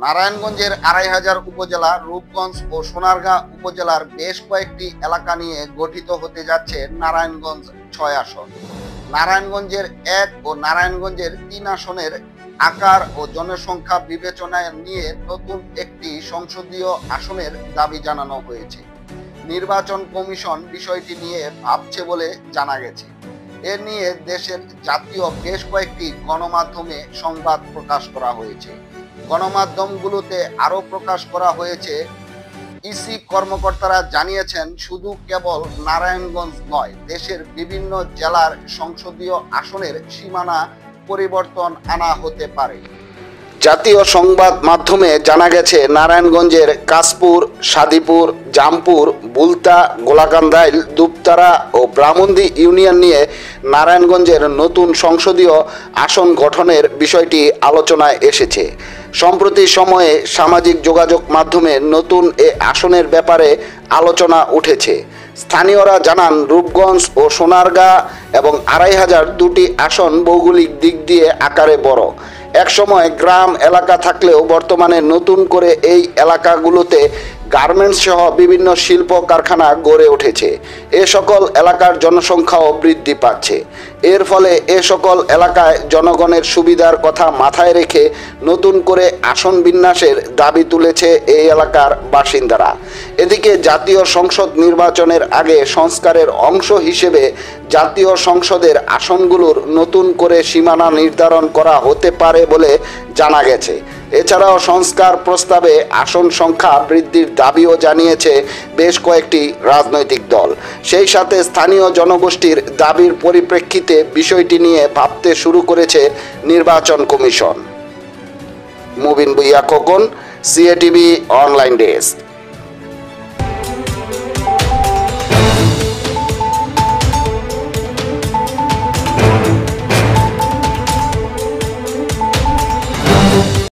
নারায়ণগঞ্জের ২৫০০ উপজেলা রূপগঞ্জ ও সোনারগাঁ উপজেলার বেশ কয়েকটি এলাকা নিয়ে গঠিত হতে যাচ্ছে নারায়ণগঞ্জ ৬ আসন। নারায়ণগঞ্জের ১ ও নারায়ণগঞ্জের ৩ আসনের আকার ও জনসংখ্যা বিবেচনায় নিয়ে নতুন একটি সংসদীয় আসনের দাবি জানানো হয়েছে। নির্বাচন কমিশন বিষয়টি নিয়ে ভাবছে বলে জানা গেছে। এ নিয়ে দেশের জাতীয় বেশ কয়েকটি গণমাধ্যমে সংবাদ প্রকাশ করা হয়েছে। গণমাধ্যমগুলোতে আরো প্রকাশ করা হয়েছে, ইসি কর্মকর্তারা জানিয়েছেন শুধু কেবল নারায়ণগঞ্জ নয়, দেশের বিভিন্ন জেলার সংসদীয় আসনের সীমানা পরিবর্তন আনা হতে পারে। জাতীয় সংবাদ মাধ্যমে জানা গেছে, নারায়ণগঞ্জের কাশপুর, সাদিপুর, জামপুর, বুলতা, গোলাকান্দাইল, দুপতারা ও ব্রাহ্মণদী ইউনিয়ন নিয়ে নারায়ণগঞ্জের নতুন সংসদীয় আসন গঠনের বিষয়টি আলোচনায় এসেছে। সম্প্রতি সময়ে সামাজিক যোগাযোগ মাধ্যমে নতুন এ আসনের ব্যাপারে আলোচনা উঠেছে। স্থানীয়রা জানান, রূপগঞ্জ ও সোনারগাঁ এবং ২৫০০ দুটি আসন ভৌগোলিক দিক দিয়ে আকারে বড়। একসময় গ্রাম এলাকা থাকলেও বর্তমানে নতুন করে এই এলাকাগুলোতে গার্মেন্টস সহ বিভিন্ন শিল্প কারখানা গড়ে উঠেছে। এ সকল এলাকার জনসংখ্যাও বৃদ্ধি পাচ্ছে। এর ফলে এ সকল এলাকায় জনগণের সুবিধার কথা মাথায় রেখে নতুন করে আসন বিন্যাসের দাবি তুলেছে এই এলাকার বাসিন্দারা। এদিকে জাতীয় সংসদ নির্বাচনের আগে সংস্কারের অংশ হিসেবে জাতীয় সংসদের আসনগুলোর নতুন করে সীমানা নির্ধারণ করা হতে পারে বলে জানা গেছে। এছাড়াও সংস্কার প্রস্তাবে আসন সংখ্যা বৃদ্ধির দাবিও জানিয়েছে বেশ কয়েকটি রাজনৈতিক দল। সেই সাথে স্থানীয় জনগোষ্ঠীর দাবির পরিপ্রেক্ষিতে বিষয়টি নিয়ে ভাবতে শুরু করেছে নির্বাচন commission. Mubin Bhuiyan Khokon, সিএটিভি online desk.